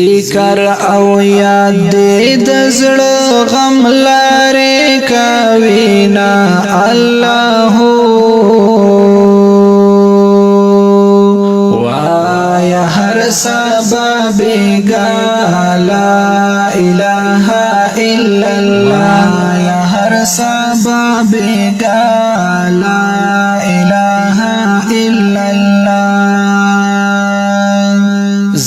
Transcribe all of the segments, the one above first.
ذکر او یاد دې د زړه غم لارې کوینا الله وایا هر سبب لا اله الا الله یا هر سبب لا اله الا الله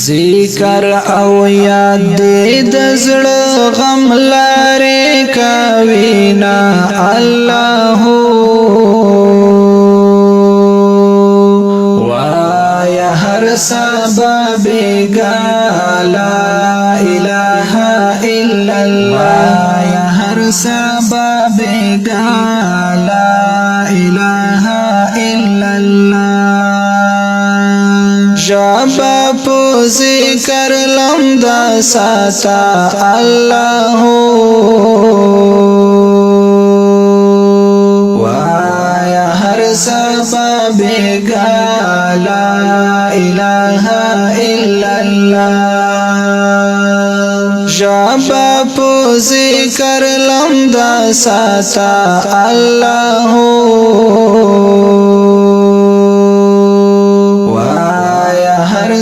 ذکر او یاد دې د زړه غم لارې کوینا الله وایا هر سبب لا اله الا الله یا هر سبب لا اله الا الله جابا پو ذکر لمدا ساتا الله وایا هر سبب لا اله الا الله جابا پو ذکر لمدا ساتا الله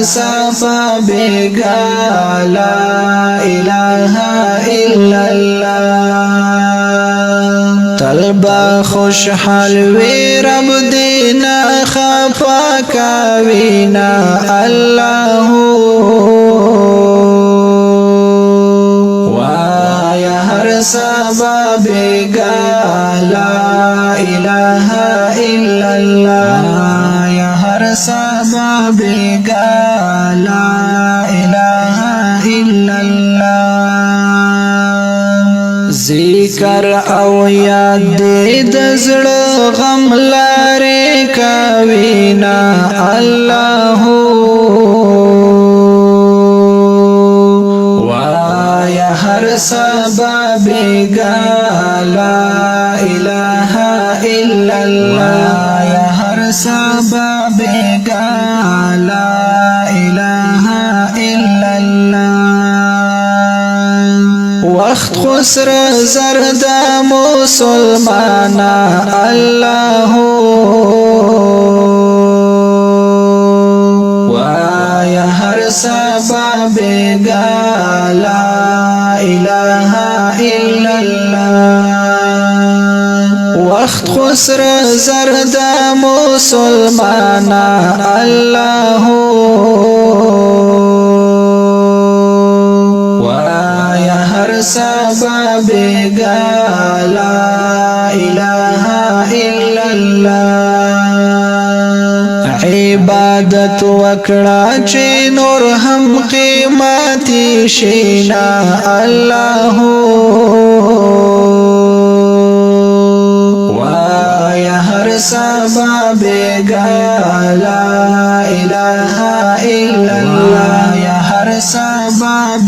سبب لا اله الا الله طلبا خوشحال وی رب دینا خفا کوینا الله وایا هر سبب لا اله الا الله یا هر سبب لا اله الا الله ذکر او یاد دې د زړه غم لارې کوینا الله وایا هر سبب لا اله الا الله یا هر سبب لا اله الا الله وقت خسر زرد مسلمانا الله وایا هر سبب لا اله الا الله وقت خسر زرد مسلمانا الله وایا هر سبب لا اله الا الله عبادت وکړه چې نور هم قیمتي شینا الله سبب لا اله الا الله یا هر سبب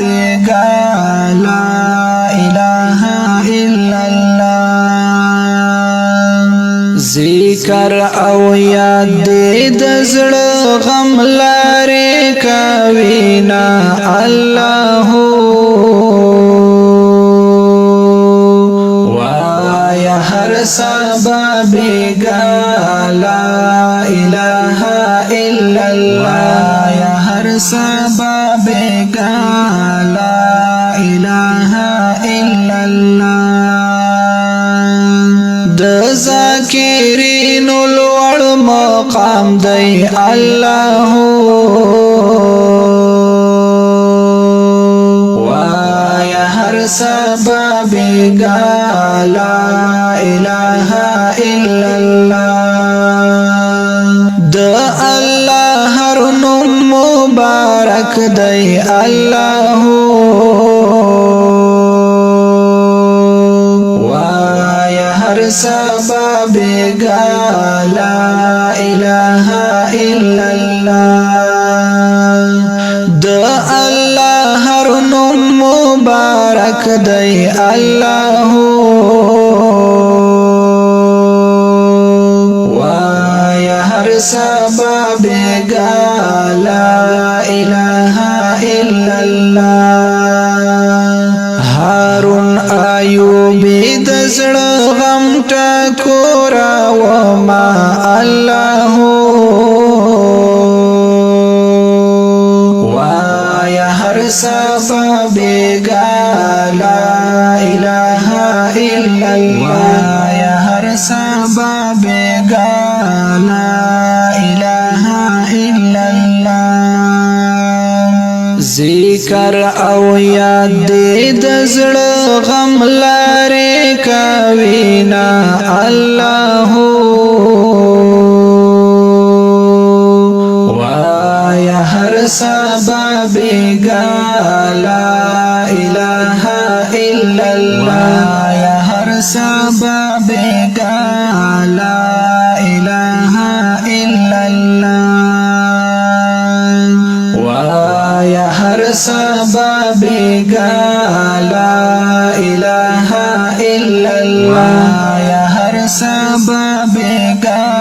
لا اله الا الله ذکر او یاد دې د زړه غم لارې کوینا الله وایا هر سبب لا اله الا الله یا هر سبب لا اله الا الله د ذاکرین لوړ مقام دی الله وایا هر سبب لا اله الا الله د الله هر نوم مبارک دی الله وایا هر سبب لا اله الا الله د الله هر نوم مبارک دی الله وایا هر سبب لا اله الا الله الله هارون ایوبی دزړه غم ټکورا وما الله وایا هر سبا بیگا لا اله الا الله وایا هر سبا بیگا لا اله الا الله ذکر او یاد دې د زړه غم لارې کوینا الله وایا هر سبا بیگا لا اله الا الله یا هر سبا بیگا لا اله الا الله وایا هر سبا بیگا لا اله الا الله یا هر سبا بیگا